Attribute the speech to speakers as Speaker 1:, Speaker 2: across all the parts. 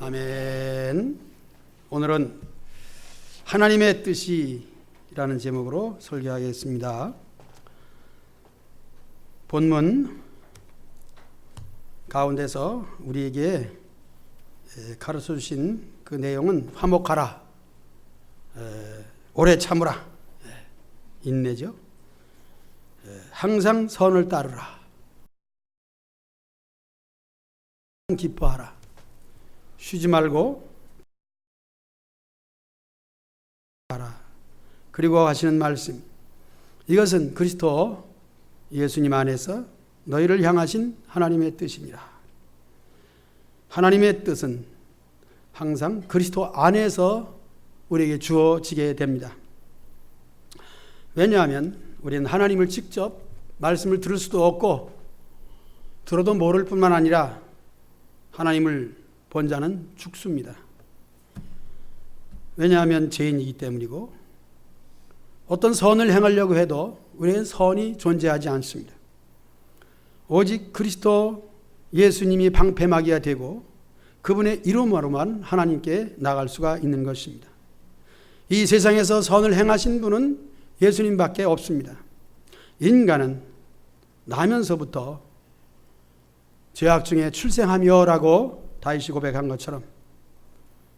Speaker 1: 아멘. 오늘은 하나님의 뜻이라는 제목으로 설교하겠습니다. 본문 가운데서 우리에게 가르쳐 주신 그 내용은 화목하라, 오래 참으라, 인내죠. 항상 선을 따르라, 기뻐하라, 쉬지 말고 하라. 그리고 하시는 말씀, 이것은 그리스도 예수님 안에서 너희를 향하신 하나님의 뜻이니라. 하나님의 뜻은 항상 그리스도 안에서 우리에게 주어지게 됩니다. 왜냐하면 우리는 하나님을 직접 말씀을 들을 수도 없고 들어도 모를 뿐만 아니라 하나님을 본 자는 죽습니다. 왜냐하면 죄인이기 때문이고 어떤 선을 행하려고 해도 우리는 선이 존재하지 않습니다. 오직 그리스도 예수님이 방패막이가 되고 그분의 이름으로만 하나님께 나갈 수가 있는 것입니다. 이 세상에서 선을 행하신 분은 예수님밖에 없습니다. 인간은 나면서부터 죄악 중에 출생하며라고 다윗이 고백한 것처럼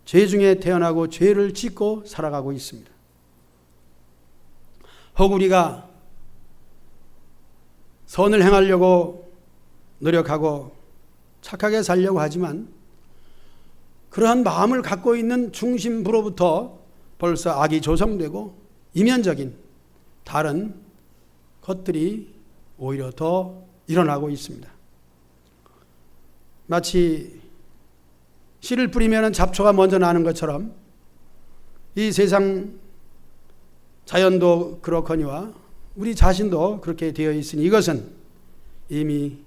Speaker 1: 죄 중에 태어나고 죄를 짓고 살아가고 있습니다. 혹 우리가 선을 행하려고 노력하고 착하게 살려고 하지만 그러한 마음을 갖고 있는 중심부로부터 벌써 악이 조성되고 이면적인 다른 것들이 오히려 더 일어나고 있습니다. 마치 씨를 뿌리면 잡초가 먼저 나는 것처럼 이 세상 자연도 그렇거니와 우리 자신도 그렇게 되어 있으니 이것은 이미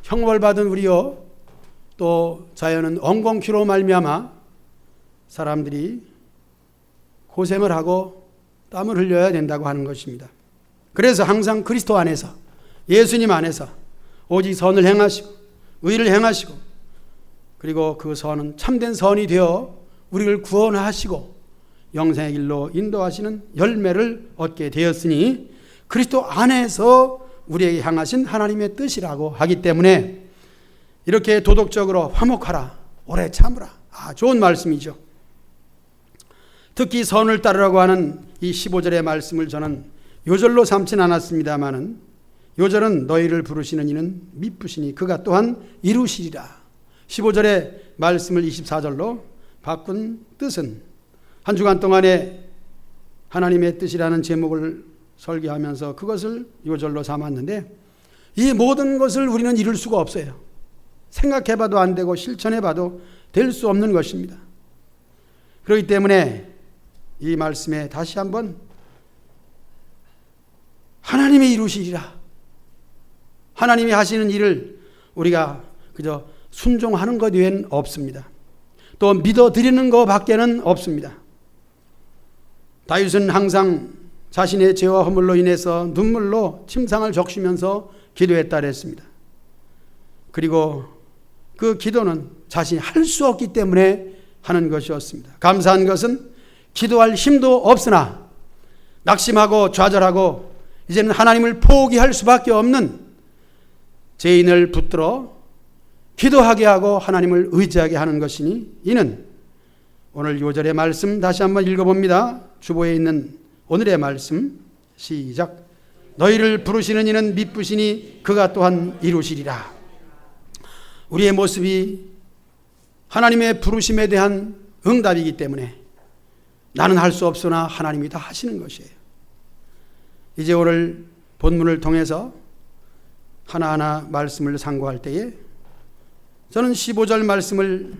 Speaker 1: 형벌받은 우리요 또 자연은 엉겅퀴로 말미암아 사람들이 고생을 하고 땀을 흘려야 된다고 하는 것입니다. 그래서 항상 그리스도 안에서 예수님 안에서 오직 선을 행하시고 의를 행하시고 그리고 그 선은 참된 선이 되어 우리를 구원하시고 영생의 길로 인도하시는 열매를 얻게 되었으니 그리스도 안에서 우리에게 향하신 하나님의 뜻이라고 하기 때문에 이렇게 도덕적으로 화목하라, 오래 참으라. 좋은 말씀이죠. 특히 선을 따르라고 하는 이 15절의 말씀을 저는 요절로 삼진 않았습니다마는 요절은 너희를 부르시는 이는 미쁘시니 그가 또한 이루시리라. 15절의 말씀을 24절로 바꾼 뜻은 한 주간 동안에 하나님의 뜻이라는 제목을 설계하면서 그것을 요절로 삼았는데 이 모든 것을 우리는 이룰 수가 없어요. 생각해봐도 안 되고 실천해봐도 될 수 없는 것입니다. 그렇기 때문에 이 말씀에 다시 한번 하나님이 이루시리라. 하나님이 하시는 일을 우리가 그저 순종하는 것 외엔 없습니다. 또 믿어드리는 것 밖에는 없습니다. 다윗은 항상 자신의 죄와 허물로 인해서 눈물로 침상을 적시면서 기도했다 그랬습니다. 그리고 그 기도는 자신이 할 수 없기 때문에 하는 것이었습니다. 감사한 것은 기도할 힘도 없으나 낙심하고 좌절하고 이제는 하나님을 포기할 수밖에 없는 죄인을 붙들어 기도하게 하고 하나님을 의지하게 하는 것이니 이는 오늘 요절의 말씀 다시 한번 읽어봅니다. 주보에 있는 오늘의 말씀 시작. 너희를 부르시는 이는 미쁘시니 그가 또한 이루시리라. 우리의 모습이 하나님의 부르심에 대한 응답이기 때문에 나는 할 수 없으나 하나님이 다 하시는 것이에요. 이제 오늘 본문을 통해서 하나하나 말씀을 상고할 때에 저는 15절 말씀을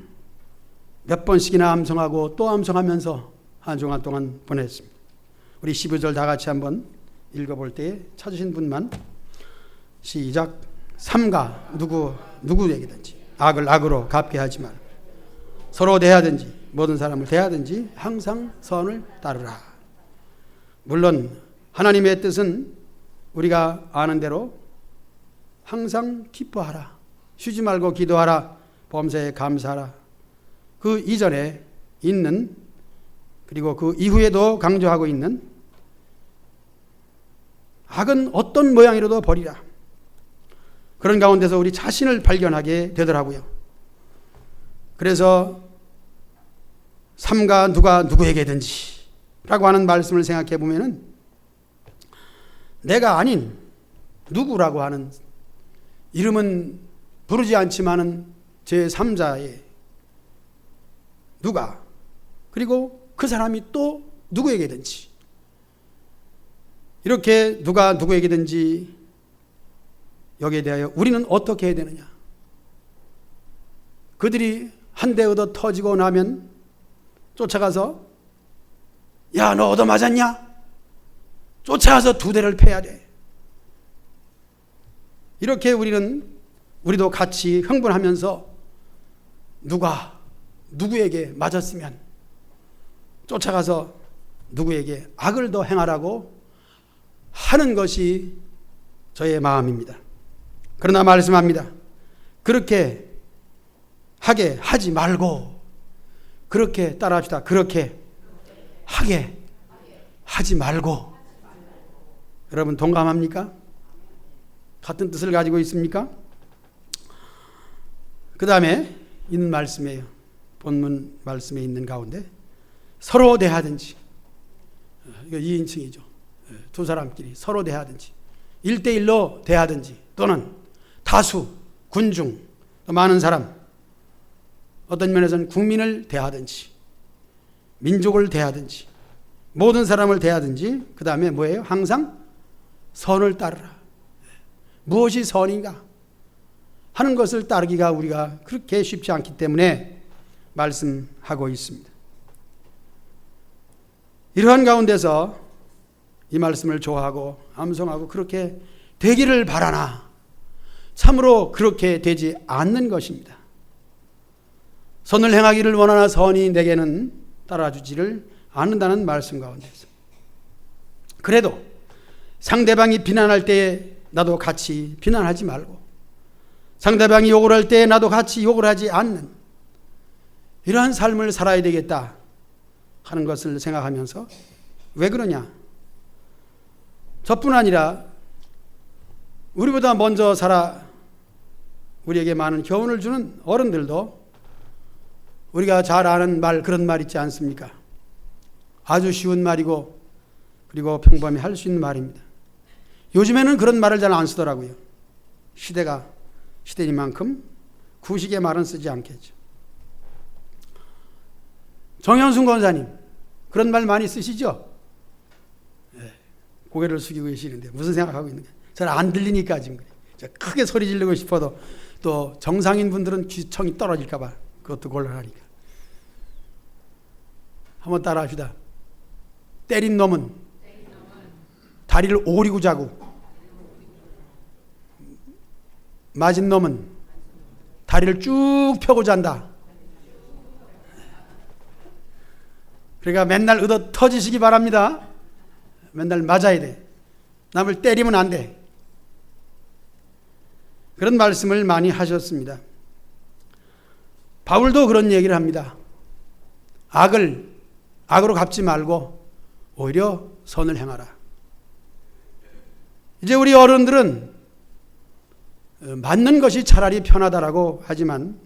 Speaker 1: 몇 번씩이나 암송하고 또 암송하면서 한 주간 동안 보냈습니다. 우리 15절 다 같이 한번 읽어볼 때에 찾으신 분만 시작. 삼가 누구에게든지 악을 악으로 갚게 하지 말고 서로 대하든지 모든 사람을 대하든지 항상 선을 따르라. 물론 하나님의 뜻은 우리가 아는 대로 항상 기뻐하라, 쉬지 말고 기도하라, 범사에 감사하라, 그 이전에 있는, 그리고 그 이후에도 강조하고 있는 악은 어떤 모양이라도 버리라. 그런 가운데서 우리 자신을 발견하게 되더라고요. 그래서 삼가 누가 누구에게든지 라고 하는 말씀을 생각해 보면은 내가 아닌 누구라고 하는, 이름은 부르지 않지만은 제3자의 누가, 그리고 그 사람이 또 누구에게든지, 이렇게 누가 누구에게든지 여기에 대하여 우리는 어떻게 해야 되느냐. 그들이 한 대 얻어 터지고 나면 쫓아가서 야, 너 얻어 맞았냐? 쫓아가서 2대를 패야 돼. 이렇게 우리도 같이 흥분하면서 누가 누구에게 맞았으면 쫓아가서 누구에게 악을 더 행하라고 하는 것이 저의 마음입니다. 그러나 말씀합니다. 그렇게 하게 하지 말고, 그렇게 따라합시다. 그렇게 하게 하지 말고. 여러분 동감합니까? 같은 뜻을 가지고 있습니까? 그 다음에 있는 말씀이에요. 본문 말씀에 있는 가운데 서로 대하든지, 이거 2인칭이죠. 두 사람끼리 서로 대하든지, 1대1로 대하든지, 또는 다수, 군중, 많은 사람, 어떤 면에서는 국민을 대하든지, 민족을 대하든지, 모든 사람을 대하든지, 그 다음에 뭐예요? 항상 선을 따르라. 무엇이 선인가 하는 것을 따르기가 우리가 그렇게 쉽지 않기 때문에 말씀하고 있습니다. 이러한 가운데서 이 말씀을 좋아하고 암송하고 그렇게 되기를 바라나 참으로 그렇게 되지 않는 것입니다. 선을 행하기를 원하나 선이 내게는 따라주지를 않는다는 말씀 가운데서, 그래도 상대방이 비난할 때 나도 같이 비난하지 말고, 상대방이 욕을 할 때 나도 같이 욕을 하지 않는 이러한 삶을 살아야 되겠다 하는 것을 생각하면서, 왜 그러냐? 저뿐 아니라 우리보다 먼저 살아 우리에게 많은 교훈을 주는 어른들도 우리가 잘 아는 말, 그런 말 있지 않습니까? 아주 쉬운 말이고 그리고 평범히 할 수 있는 말입니다. 요즘에는 그런 말을 잘 안 쓰더라고요. 시대가 시대니만큼 구식의 말은 쓰지 않겠죠. 정현순 권사님 그런 말 많이 쓰시죠? 네, 고개를 숙이고 계시는데 무슨 생각하고 있는 거예요? 잘 안 들리니까 지금 그래요. 크게 소리 지르고 싶어도 또 정상인 분들은 귀청이 떨어질까 봐 그것도 곤란하니까. 한번 따라 합시다. 때린 놈은 다리를 오리고 자고, 맞은 놈은 다리를 쭉 펴고 잔다. 그러니까 맨날 얻어 터지시기 바랍니다. 맨날 맞아야 돼. 남을 때리면 안 돼. 그런 말씀을 많이 하셨습니다. 바울도 그런 얘기를 합니다. 악으로 갚지 말고 오히려 선을 행하라. 이제 우리 어른들은 맞는 것이 차라리 편하다라고 하지만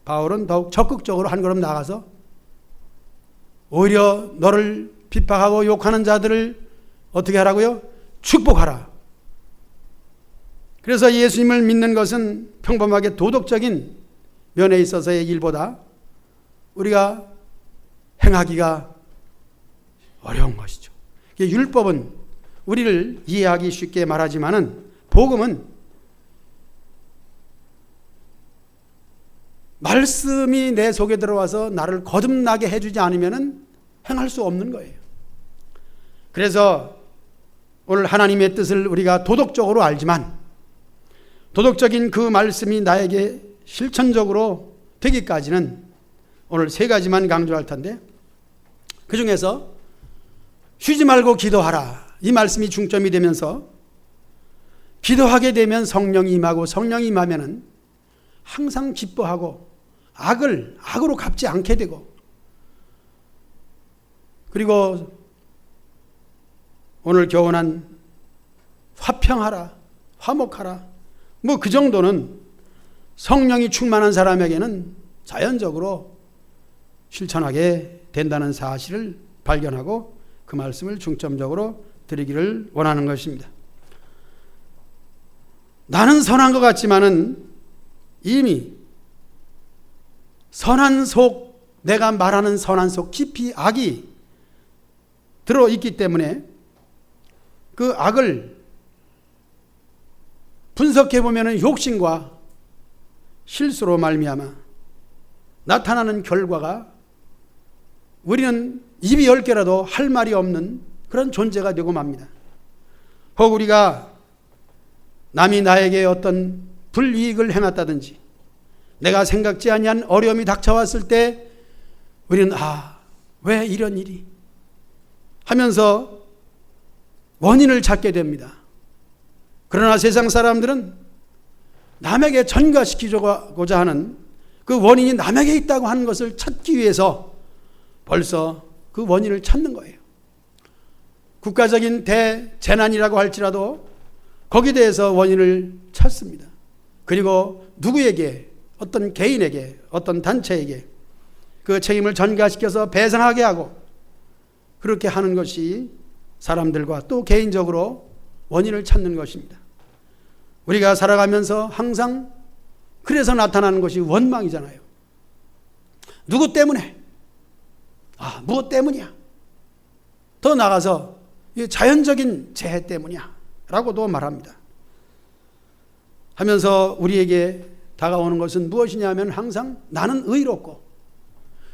Speaker 1: 바울은 더욱 적극적으로 한 걸음 나가서 오히려 너를 핍박하고 욕하는 자들을 어떻게 하라고요? 축복하라. 그래서 예수님을 믿는 것은 평범하게 도덕적인 면에 있어서의 일보다 우리가 행하기가 어려운 것이죠. 율법은 우리를 이해하기 쉽게 말하지만은 복음은 말씀이 내 속에 들어와서 나를 거듭나게 해주지 않으면은 행할 수 없는 거예요. 그래서 오늘 하나님의 뜻을 우리가 도덕적으로 알지만 도덕적인 그 말씀이 나에게 실천적으로 되기까지는 오늘 3가지만 강조할 텐데, 그 중에서 쉬지 말고 기도하라, 이 말씀이 중점이 되면서 기도하게 되면 성령이 임하고 성령이 임하면은 항상 기뻐하고 악으로 갚지 않게 되고, 그리고 오늘 교훈한 화평하라, 화목하라, 뭐 그 정도는 성령이 충만한 사람에게는 자연적으로 실천하게 된다는 사실을 발견하고 그 말씀을 중점적으로 드리기를 원하는 것입니다. 나는 선한 것 같지만은 이미 선한 속, 내가 말하는 선한 속 깊이 악이 들어있기 때문에 그 악을 분석해 보면 욕심과 실수로 말미암아 나타나는 결과가 우리는 입이 10개라도 할 말이 없는 그런 존재가 되고 맙니다. 혹 우리가 남이 나에게 어떤 불이익을 행했다든지 내가 생각지 아니한 어려움이 닥쳐왔을 때 우리는 왜 이런 일이 하면서 원인을 찾게 됩니다. 그러나 세상 사람들은 남에게 전가시키고자 하는 그 원인이 남에게 있다고 하는 것을 찾기 위해서 벌써 그 원인을 찾는 거예요. 국가적인 대재난이라고 할지라도 거기에 대해서 원인을 찾습니다. 그리고 누구에게, 어떤 개인에게, 어떤 단체에게 그 책임을 전가시켜서 배상하게 하고 그렇게 하는 것이 사람들과 또 개인적으로 원인을 찾는 것입니다. 우리가 살아가면서 항상 그래서 나타나는 것이 원망이잖아요. 누구 때문에? 무엇 때문이야? 더 나아가서 자연적인 재해 때문이야 라고도 말합니다. 하면서 우리에게 다가오는 것은 무엇이냐면 항상 나는 의롭고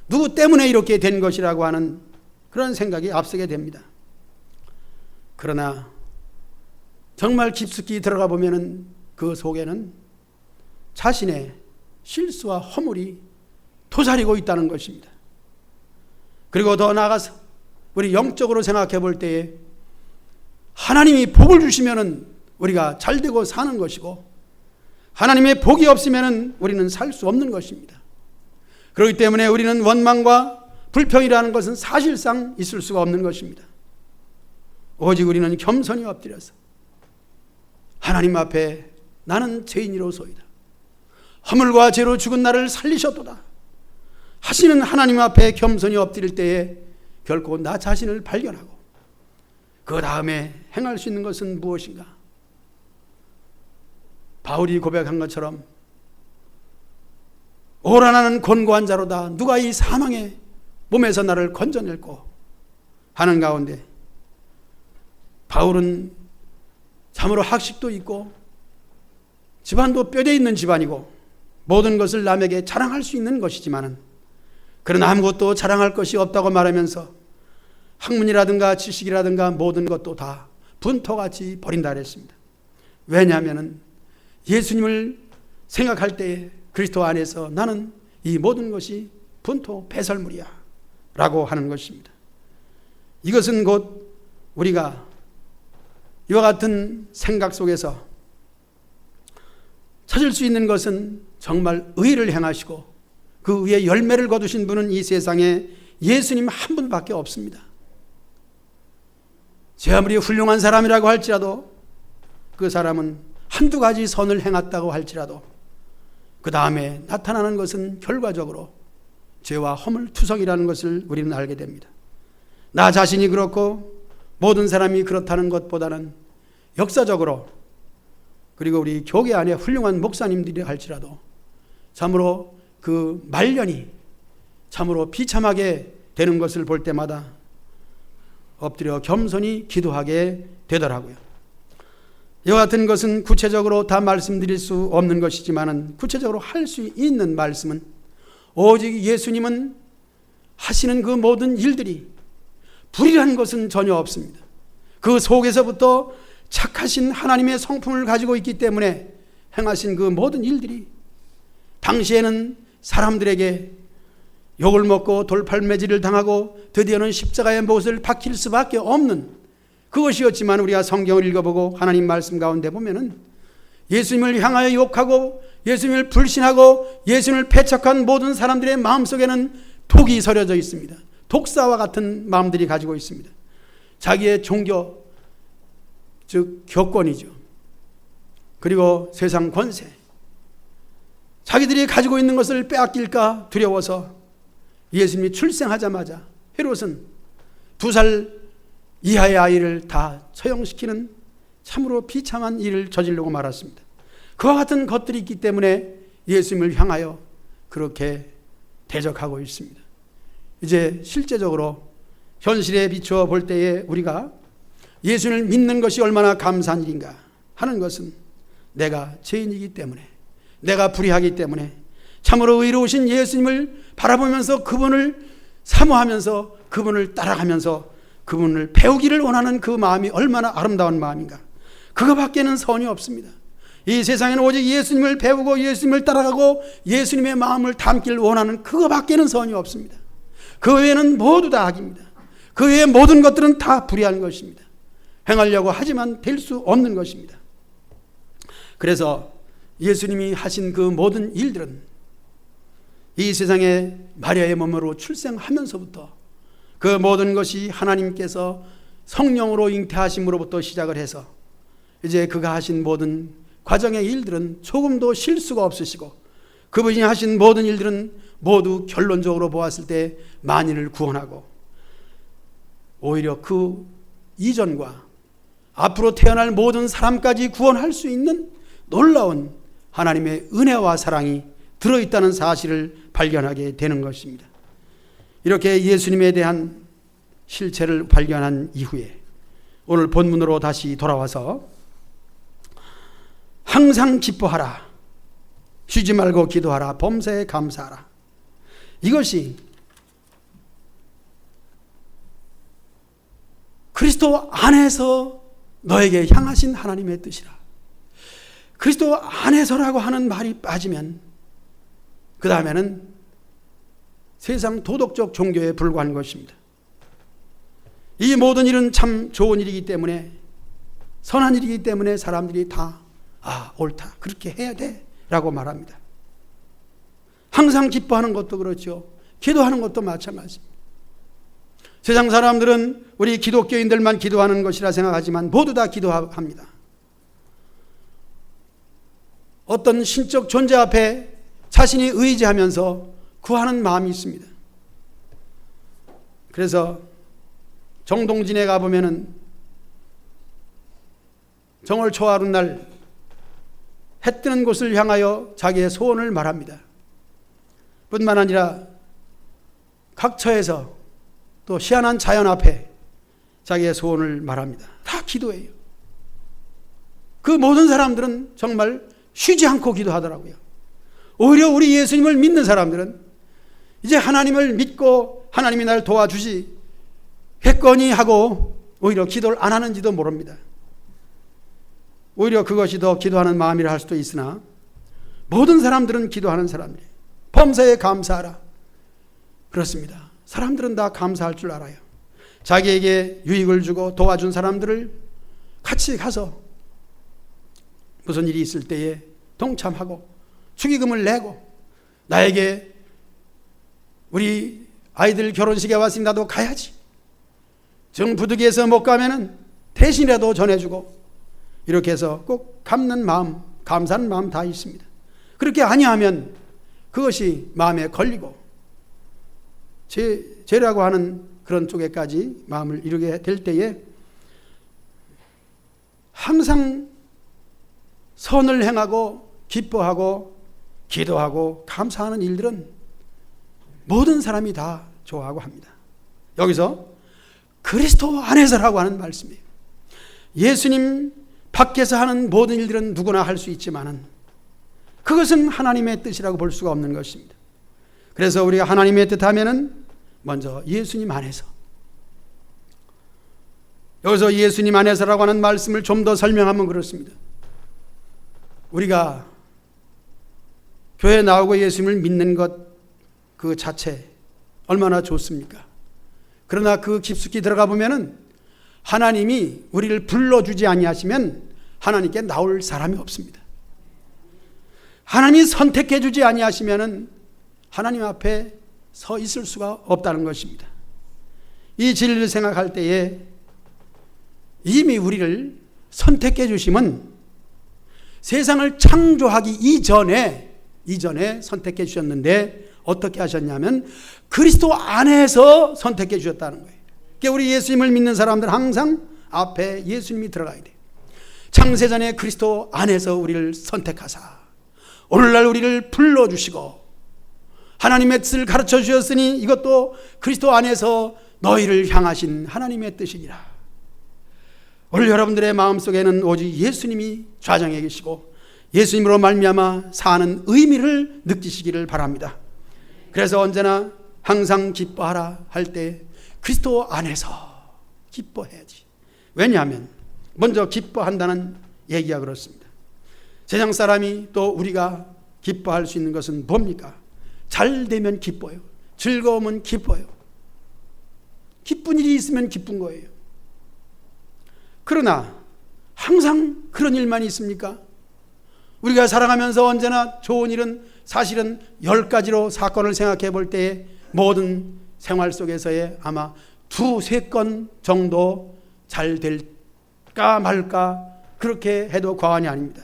Speaker 1: 누구 때문에 이렇게 된 것이라고 하는 그런 생각이 앞서게 됩니다. 그러나 정말 깊숙이 들어가 보면 그 속에는 자신의 실수와 허물이 도사리고 있다는 것입니다. 그리고 더 나아가서 우리 영적으로 생각해 볼 때에 하나님이 복을 주시면 우리가 잘되고 사는 것이고 하나님의 복이 없으면 우리는 살 수 없는 것입니다. 그렇기 때문에 우리는 원망과 불평이라는 것은 사실상 있을 수가 없는 것입니다. 오직 우리는 겸손히 엎드려서 하나님 앞에 나는 죄인이로소이다. 허물과 죄로 죽은 나를 살리셨도다 하시는 하나님 앞에 겸손히 엎드릴 때에 결코 나 자신을 발견하고 그 다음에 행할 수 있는 것은 무엇인가? 바울이 고백한 것처럼 오라 나는 곤고한 자로다. 누가 이 사망의 몸에서 나를 건져낼꼬 하는 가운데 바울은 참으로 학식도 있고 집안도 뼈대 있는 집안이고 모든 것을 남에게 자랑할 수 있는 것이지만은 그러나 아무것도 자랑할 것이 없다고 말하면서 학문이라든가 지식이라든가 모든 것도 다 분토같이 버린다 그랬습니다. 왜냐하면 예수님을 생각할 때에 그리스도 안에서 나는 이 모든 것이 분토 배설물이야 라고 하는 것입니다. 이것은 곧 우리가 이와 같은 생각 속에서 찾을 수 있는 것은 정말 의를 행하시고 그 의의 열매를 거두신 분은 이 세상에 예수님 한 분밖에 없습니다. 제 아무리 훌륭한 사람이라고 할지라도 그 사람은 한두 가지 선을 행했다고 할지라도 그 다음에 나타나는 것은 결과적으로 죄와 허물투성이라는 것을 우리는 알게 됩니다. 나 자신이 그렇고 모든 사람이 그렇다는 것보다는 역사적으로 그리고 우리 교회 안에 훌륭한 목사님들이 할지라도 참으로 그 말년이 참으로 비참하게 되는 것을 볼 때마다 엎드려 겸손히 기도하게 되더라고요. 이와 같은 것은 구체적으로 다 말씀드릴 수 없는 것이지만 구체적으로 할 수 있는 말씀은 오직 예수님은 하시는 그 모든 일들이 불의한 것은 전혀 없습니다. 그 속에서부터 착하신 하나님의 성품을 가지고 있기 때문에 행하신 그 모든 일들이 당시에는 사람들에게 욕을 먹고 돌팔매질을 당하고 드디어는 십자가의 못을 박힐 수밖에 없는 그것이었지만 우리가 성경을 읽어보고 하나님 말씀 가운데 보면은 예수님을 향하여 욕하고 예수님을 불신하고 예수님을 배척한 모든 사람들의 마음속에는 독이 서려져 있습니다. 독사와 같은 마음들이 가지고 있습니다. 자기의 종교, 즉 교권이죠. 그리고 세상 권세, 자기들이 가지고 있는 것을 빼앗길까 두려워서 예수님이 출생하자마자 헤롯은 2살 이하의 아이를 다 처형시키는 참으로 비참한 일을 저지르고 말았습니다. 그와 같은 것들이 있기 때문에 예수님을 향하여 그렇게 대적하고 있습니다. 이제 실제적으로 현실에 비추어 볼 때에 우리가 예수님을 믿는 것이 얼마나 감사한 일인가 하는 것은 내가 죄인이기 때문에, 내가 불의하기 때문에 참으로 의로우신 예수님을 바라보면서 그분을 사모하면서 그분을 따라가면서 그분을 배우기를 원하는 그 마음이 얼마나 아름다운 마음인가. 그거밖에는 선이 없습니다. 이 세상에는 오직 예수님을 배우고 예수님을 따라가고 예수님의 마음을 담기를 원하는 그거밖에는 선이 없습니다. 그 외에는 모두 다 악입니다. 그 외의 모든 것들은 다 불의한 것입니다. 행하려고 하지만 될 수 없는 것입니다. 그래서 예수님이 하신 그 모든 일들은 이 세상에 마리아의 몸으로 출생하면서부터 그 모든 것이 하나님께서 성령으로 잉태하심으로부터 시작을 해서 이제 그가 하신 모든 과정의 일들은 조금도 실수가 없으시고 그분이 하신 모든 일들은 모두 결론적으로 보았을 때 만인을 구원하고 오히려 그 이전과 앞으로 태어날 모든 사람까지 구원할 수 있는 놀라운 하나님의 은혜와 사랑이 들어있다는 사실을 발견하게 되는 것입니다. 이렇게 예수님에 대한 실체를 발견한 이후에 오늘 본문으로 다시 돌아와서 항상 기뻐하라, 쉬지 말고 기도하라, 범사에 감사하라. 이것이 그리스도 안에서 너에게 향하신 하나님의 뜻이라. 그리스도 안에서라고 하는 말이 빠지면 그 다음에는 세상 도덕적 종교에 불과한 것입니다. 이 모든 일은 참 좋은 일이기 때문에, 선한 일이기 때문에 사람들이 다 옳다, 그렇게 해야 돼 라고 말합니다. 항상 기뻐하는 것도 그렇죠. 기도하는 것도 마찬가지입니다. 세상 사람들은 우리 기독교인들만 기도하는 것이라 생각하지만 모두 다 기도합니다. 어떤 신적 존재 앞에 자신이 의지하면서 구하는 마음이 있습니다. 그래서 정동진에 가보면은 정월 초하룻날 해 뜨는 곳을 향하여 자기의 소원을 말합니다. 뿐만 아니라 각 처에서 또 희한한 자연 앞에 자기의 소원을 말합니다. 다 기도해요. 그 모든 사람들은 정말 쉬지 않고 기도하더라고요. 오히려 우리 예수님을 믿는 사람들은 이제 하나님을 믿고 하나님이 날 도와주시겠거니 하고 오히려 기도를 안 하는지도 모릅니다. 오히려 그것이 더 기도하는 마음이라 할 수도 있으나 모든 사람들은 기도하는 사람이에요. 범사에 감사하라. 그렇습니다. 사람들은 다 감사할 줄 알아요. 자기에게 유익을 주고 도와준 사람들을 같이 가서 무슨 일이 있을 때에 동참하고 축의금을 내고, 나에게 우리 아이들 결혼식에 왔으니 나도 가야지, 정부득이해서 못 가면은 대신이라도 전해주고, 이렇게 해서 꼭 갚는 마음, 감사하는 마음 다 있습니다. 그렇게 아니하면 그것이 마음에 걸리고 죄라고 하는 그런 쪽에까지 마음을 이루게 될 때에 항상 선을 행하고 기뻐하고 기도하고 감사하는 일들은 모든 사람이 다 좋아하고 합니다. 여기서 그리스도 안에서라고 하는 말씀이에요. 예수님 밖에서 하는 모든 일들은 누구나 할 수 있지만은 그것은 하나님의 뜻이라고 볼 수가 없는 것입니다. 그래서 우리가 하나님의 뜻 하면은 먼저 예수님 안에서, 여기서 예수님 안에서라고 하는 말씀을 좀 더 설명하면 그렇습니다. 우리가 교회에 나오고 예수님을 믿는 것 그 자체 얼마나 좋습니까? 그러나 그 깊숙이 들어가 보면은 하나님이 우리를 불러주지 아니하시면 하나님께 나올 사람이 없습니다. 하나님이 선택해 주지 아니하시면은 하나님 앞에 서 있을 수가 없다는 것입니다. 이 진리를 생각할 때에 이미 우리를 선택해 주심은 세상을 창조하기 이전에 선택해 주셨는데 어떻게 하셨냐면 그리스도 안에서 선택해 주셨다는 거예요. 그러니까 우리 예수님을 믿는 사람들 항상 앞에 예수님이 들어가야 돼요. 창세전에 그리스도 안에서 우리를 선택하사 오늘날 우리를 불러주시고 하나님의 뜻을 가르쳐 주셨으니 이것도 그리스도 안에서 너희를 향하신 하나님의 뜻이니라. 오늘 여러분들의 마음속에는 오직 예수님이 좌정해 계시고 예수님으로 말미암아 사는 의미를 느끼시기를 바랍니다. 그래서 언제나 항상 기뻐하라 할 때 그리스도 안에서 기뻐해야지. 왜냐하면 먼저 기뻐한다는 얘기가 그렇습니다. 세상 사람이 또 우리가 기뻐할 수 있는 것은 뭡니까? 잘 되면 기뻐요. 즐거우면 기뻐요. 기쁜 일이 있으면 기쁜 거예요. 그러나 항상 그런 일만 있습니까? 우리가 살아가면서 언제나 좋은 일은 사실은 10가지로 사건을 생각해 볼 때에 모든 생활 속에서의 아마 2-3건 정도 잘 될까 말까 그렇게 해도 과언이 아닙니다.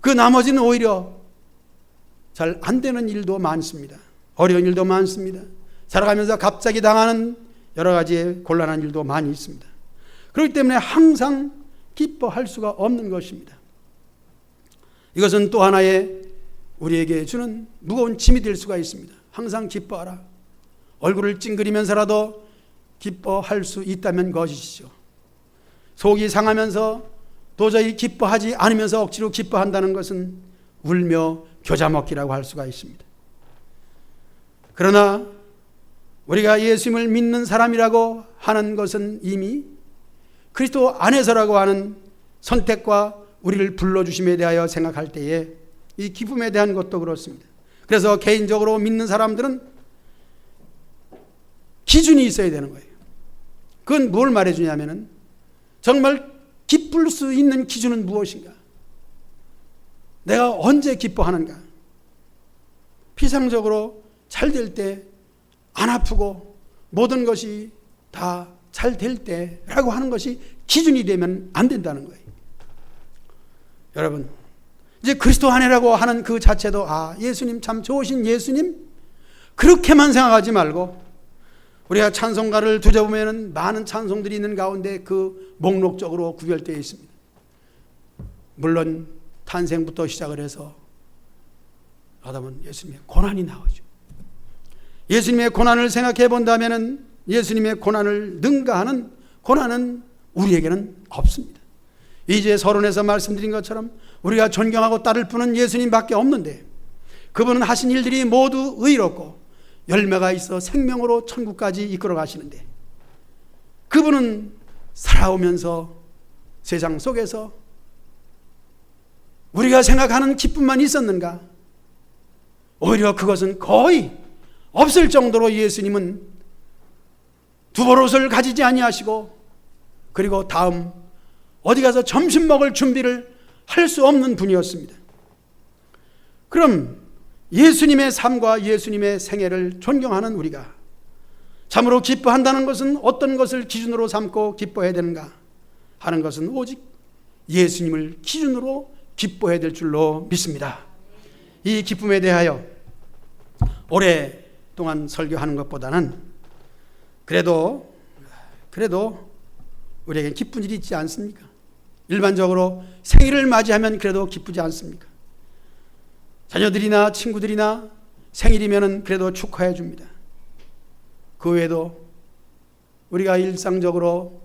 Speaker 1: 그 나머지는 오히려 잘 안 되는 일도 많습니다. 어려운 일도 많습니다. 살아가면서 갑자기 당하는 여러 가지의 곤란한 일도 많이 있습니다. 그렇기 때문에 항상 기뻐할 수가 없는 것입니다. 이것은 또 하나의 우리에게 주는 무거운 짐이 될 수가 있습니다. 항상 기뻐하라. 얼굴을 찡그리면서라도 기뻐할 수 있다면 것이시죠. 속이 상하면서 도저히 기뻐하지 않으면서 억지로 기뻐한다는 것은 울며 겨자 먹기라고 할 수가 있습니다. 그러나 우리가 예수님을 믿는 사람이라고 하는 것은 이미 그리스도 안에서라고 하는 선택과 우리를 불러주심에 대하여 생각할 때에 이 기쁨에 대한 것도 그렇습니다. 그래서 개인적으로 믿는 사람들은 기준이 있어야 되는 거예요. 그건 뭘 말해주냐면은 정말 기쁠 수 있는 기준은 무엇인가? 내가 언제 기뻐하는가? 피상적으로 잘 될 때, 안 아프고 모든 것이 다 잘 될 때라고 하는 것이 기준이 되면 안 된다는 거예요. 여러분, 이제 그리스도 안에라고 하는 그 자체도 예수님 참 좋으신 예수님 그렇게만 생각하지 말고 우리가 찬송가를 뒤져보면 많은 찬송들이 있는 가운데 그 목록적으로 구별되어 있습니다. 물론 탄생부터 시작을 해서 하다보면 예수님의 고난이 나오죠. 예수님의 고난을 생각해 본다면 예수님의 고난을 능가하는 고난은 우리에게는 없습니다. 이제 서론에서 말씀드린 것처럼 우리가 존경하고 따를 분은 예수님밖에 없는데 그분은 하신 일들이 모두 의롭고 열매가 있어 생명으로 천국까지 이끌어 가시는데 그분은 살아오면서 세상 속에서 우리가 생각하는 기쁨만 있었는가? 오히려 그것은 거의 없을 정도로 예수님은 두벌옷을 가지지 아니하시고 그리고 다음 어디 가서 점심 먹을 준비를 할 수 없는 분이었습니다. 그럼 예수님의 삶과 예수님의 생애를 존경하는 우리가 참으로 기뻐한다는 것은 어떤 것을 기준으로 삼고 기뻐해야 되는가 하는 것은 오직 예수님을 기준으로 기뻐해야 될 줄로 믿습니다. 이 기쁨에 대하여 오랫동안 설교하는 것보다는 그래도 우리에게 기쁜 일이 있지 않습니까? 일반적으로 생일을 맞이하면 그래도 기쁘지 않습니까? 자녀들이나 친구들이나 생일이면 그래도 축하해 줍니다. 그 외에도 우리가 일상적으로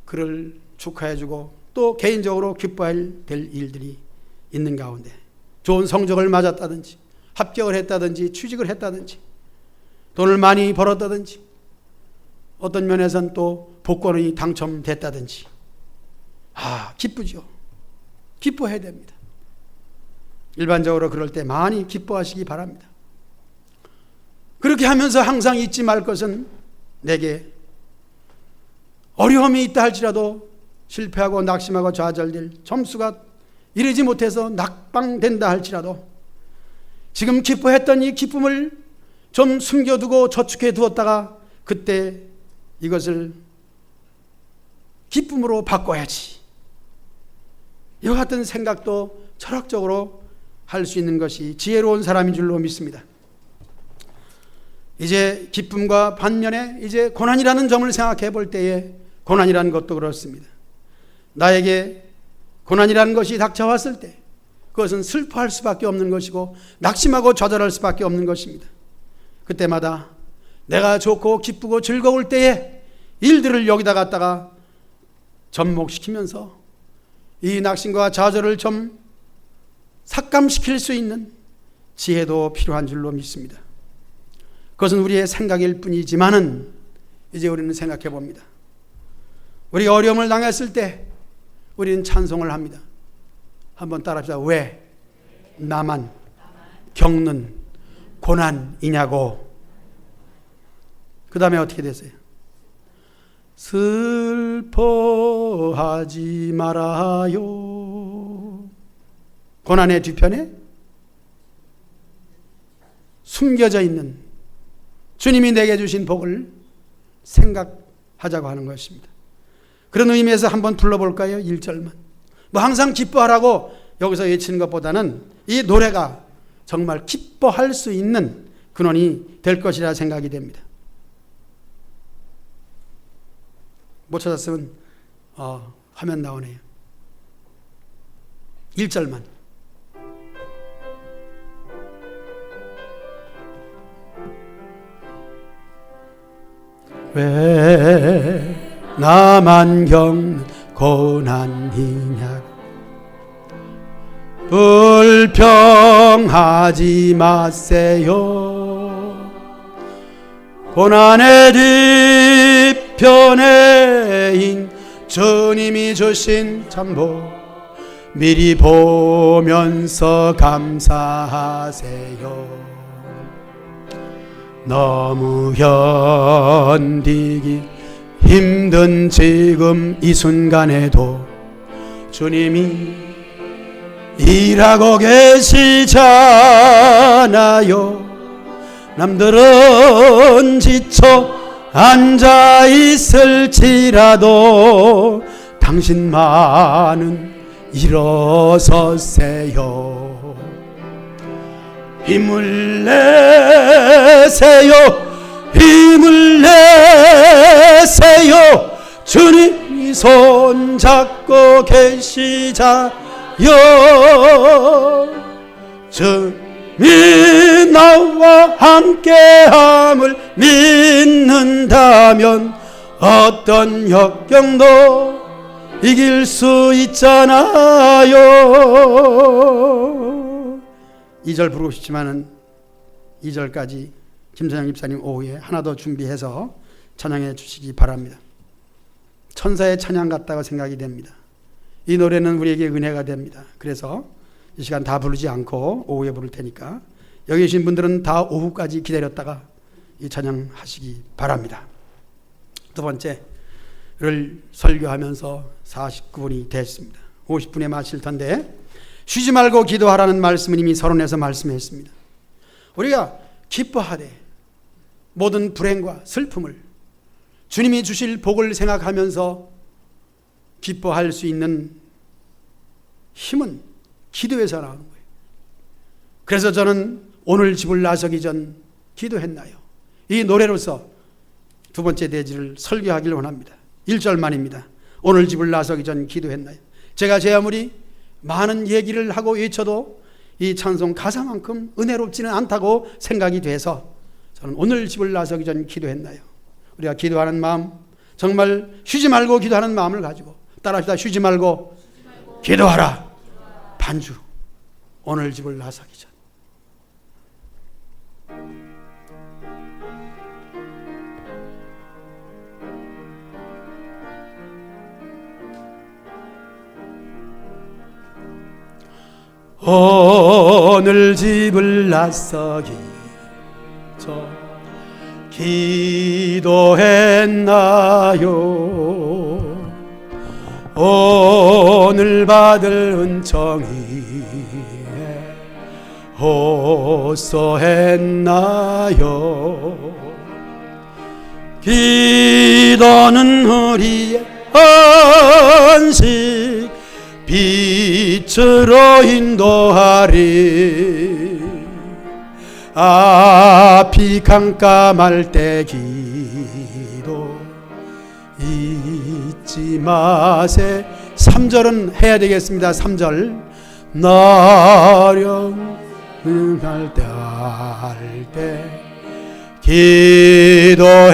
Speaker 1: 그를 축하해 주고 또 개인적으로 기뻐할 될 일들이 있는 가운데 좋은 성적을 맞았다든지 합격을 했다든지 취직을 했다든지 돈을 많이 벌었다든지 어떤 면에서는 또 복권이 당첨됐다든지 기쁘죠. 기뻐해야 됩니다. 일반적으로 그럴 때 많이 기뻐하시기 바랍니다. 그렇게 하면서 항상 잊지 말 것은 내게 어려움이 있다 할지라도 실패하고 낙심하고 좌절될 점수가 이르지 못해서 낙방된다 할지라도 지금 기뻐했던 이 기쁨을 좀 숨겨두고 저축해 두었다가 그때 이것을 기쁨으로 바꿔야지. 이와 같은 생각도 철학적으로 할 수 있는 것이 지혜로운 사람인 줄로 믿습니다. 이제 기쁨과 반면에 이제 고난이라는 점을 생각해 볼 때에 고난이라는 것도 그렇습니다. 나에게 고난이라는 것이 닥쳐왔을 때 그것은 슬퍼할 수밖에 없는 것이고 낙심하고 좌절할 수밖에 없는 것입니다. 그때마다 내가 좋고 기쁘고 즐거울 때에 일들을 여기다 갖다가 접목시키면서 이 낙심과 좌절을 좀 삭감시킬 수 있는 지혜도 필요한 줄로 믿습니다. 그것은 우리의 생각일 뿐이지만은 이제 우리는 생각해 봅니다. 우리가 어려움을 당했을 때 우리는 찬송을 합니다. 한번 따라합시다. 왜 나만 겪는 고난이냐고. 그 다음에 어떻게 됐어요? 슬퍼하지 말아요. 고난의 뒤편에 숨겨져 있는 주님이 내게 주신 복을 생각하자고 하는 것입니다. 그런 의미에서 한번 불러볼까요? 1절만. 뭐 항상 기뻐하라고 여기서 외치는 것보다는 이 노래가 정말 기뻐할 수 있는 근원이 될 것이라 생각이 됩니다. 못 찾았으면 화면 나오네요. 1절만. 왜 나만 겪는 고난이냐. 불평하지 마세요. 고난의 뒤편에 주님이 주신 참복 미리 보면서 감사하세요. 너무 견디기 힘든 지금 이 순간에도 주님이 일하고 계시잖아요. 남들은 지쳐 앉아 있을지라도 당신만은 일어서세요. 힘을 내세요. 힘을 내세요. 주님이 손잡고 계시자요. 주님이 나와 함께함을 믿는다면 어떤 역경도 이길 수 있잖아요. 2절 부르고 싶지만은 2절까지 김선영 집사님 오후에 하나 더 준비해서 찬양해 주시기 바랍니다. 천사의 찬양 같다고 생각이 됩니다. 이 노래는 우리에게 은혜가 됩니다. 그래서 이 시간 다 부르지 않고 오후에 부를 테니까 여기 계신 분들은 다 오후까지 기다렸다가 이 찬양 하시기 바랍니다. 두 번째를 설교하면서 49분이 됐습니다. 50분에 마칠 텐데 쉬지 말고 기도하라는 말씀은 이미 서론에서 말씀했습니다. 우리가 기뻐하되 모든 불행과 슬픔을 주님이 주실 복을 생각하면서 기뻐할 수 있는 힘은 기도에서 나오는 거예요. 그래서 저는 오늘 집을 나서기 전 기도했나요? 이 노래로서 두 번째 대지를 설교하기를 원합니다. 1절만입니다. 오늘 집을 나서기 전 기도했나요? 제가 제 아무리 많은 얘기를 하고 외쳐도 이 찬송 가사만큼 은혜롭지는 않다고 생각이 돼서 저는 오늘 집을 나서기 전 기도했나요? 우리가 기도하는 마음, 정말 쉬지 말고 기도하는 마음을 가지고 따라합시다. 쉬지 말고 기도하라. 반주. 오늘 집을 나서기 전. 오늘 집을 나서기 전 기도했나요? 오늘 받을 은총이 호소했나요? 기도는 우리의 안식 빛으로 인도하리. 앞이 깜깜할 때 기도 잊지 마세. 3절은 해야 되겠습니다. 3절. 나령할 때 할 때 기도했나요?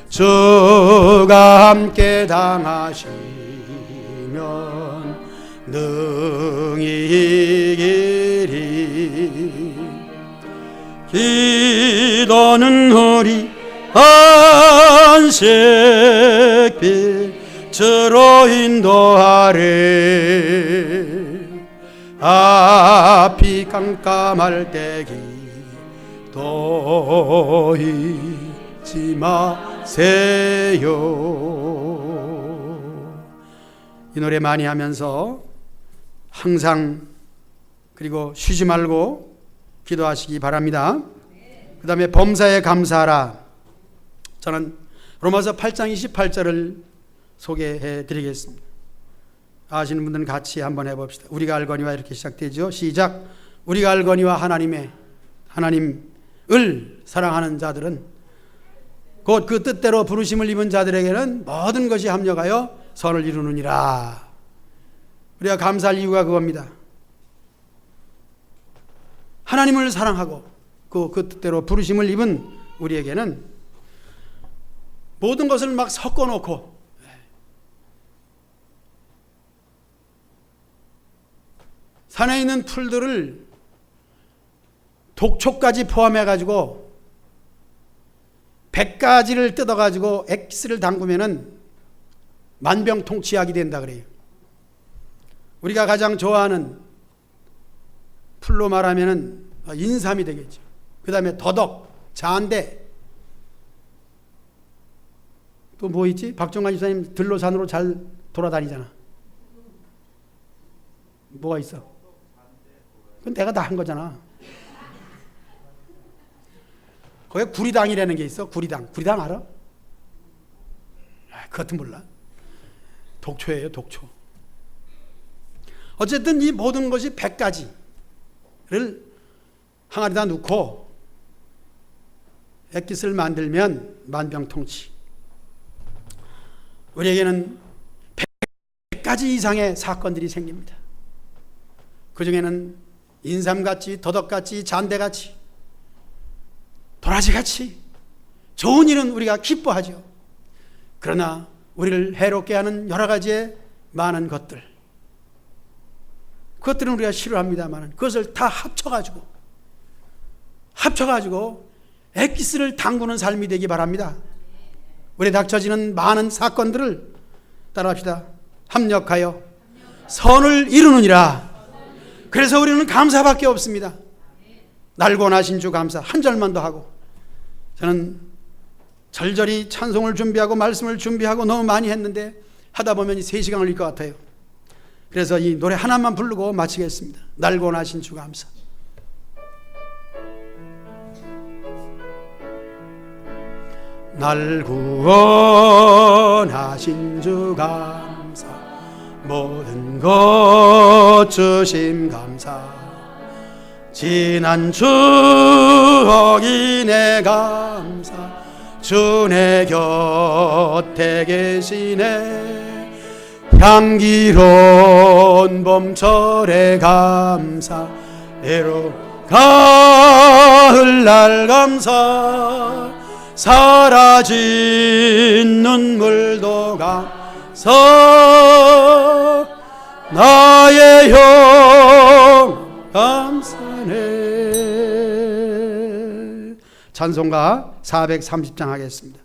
Speaker 1: 주가 함께 당하시면 능히 이기리. 기도는 우리 안식 빛으로 인도하리. 앞이 깜깜할 때 기도 잊지 마세요. 이 노래 많이 하면서 항상 그리고 쉬지 말고 기도하시기 바랍니다. 그 다음에 범사에 감사하라. 저는 로마서 8장 28절을 소개해 드리겠습니다. 아시는 분들은 같이 한번 해봅시다. 우리가 알거니와 이렇게 시작되죠. 시작. 우리가 알거니와 하나님을 사랑하는 자들은 곧 그 뜻대로 부르심을 입은 자들에게는 모든 것이 합력하여 선을 이루느니라. 우리가 감사할 이유가 그겁니다. 하나님을 사랑하고 그 뜻대로 부르심을 입은 우리에게는 모든 것을 막 섞어놓고 산에 있는 풀들을 독초까지 포함해가지고 100가지를 뜯어가지고 엑스를 담그면은 만병통치약이 된다 그래요. 우리가 가장 좋아하는 풀로 말하면은 인삼이 되겠죠. 그 다음에 더덕, 잔대, 또 뭐 있지? 박정관 집사님 들로 산으로 잘 돌아다니잖아. 뭐가 있어? 그건 내가 다 한 거잖아. 거기에 구리당이라는 게 있어. 구리당 알아? 그것도 몰라. 독초예요, 독초. 어쨌든 이 모든 것이 100가지를 항아리에다 넣고 액기스를 만들면 만병통치. 우리에게는 100가지 이상의 사건들이 생깁니다. 그 중에는 인삼같이, 더덕같이, 잔대같이, 도라지같이 좋은 일은 우리가 기뻐하죠. 그러나 우리를 해롭게 하는 여러 가지의 많은 것들, 그것들은 우리가 싫어합니다만 그것을 다 합쳐가지고 액기스를 담그는 삶이 되기 바랍니다. 우리에 닥쳐지는 많은 사건들을 따라합시다. 합력하여 선을 이루느니라. 그래서 우리는 감사밖에 없습니다. 날고 나신 주 감사. 한 절만 더 하고, 저는 절절히 찬송을 준비하고 말씀을 준비하고 너무 많이 했는데 하다 보면 3시간 걸릴 것 같아요. 그래서 이 노래 하나만 부르고 마치겠습니다. 날고 나신 주 감사. 날 구원하신 주 감사, 모든 것 주심 감사, 지난 추억이 내 감사, 주 내 곁에 계시네. 향기로운 봄철의 감사, 애로 가을날 감사, 사라진 눈물도 감사, 나의 형 감사네. 찬송가 430장 하겠습니다.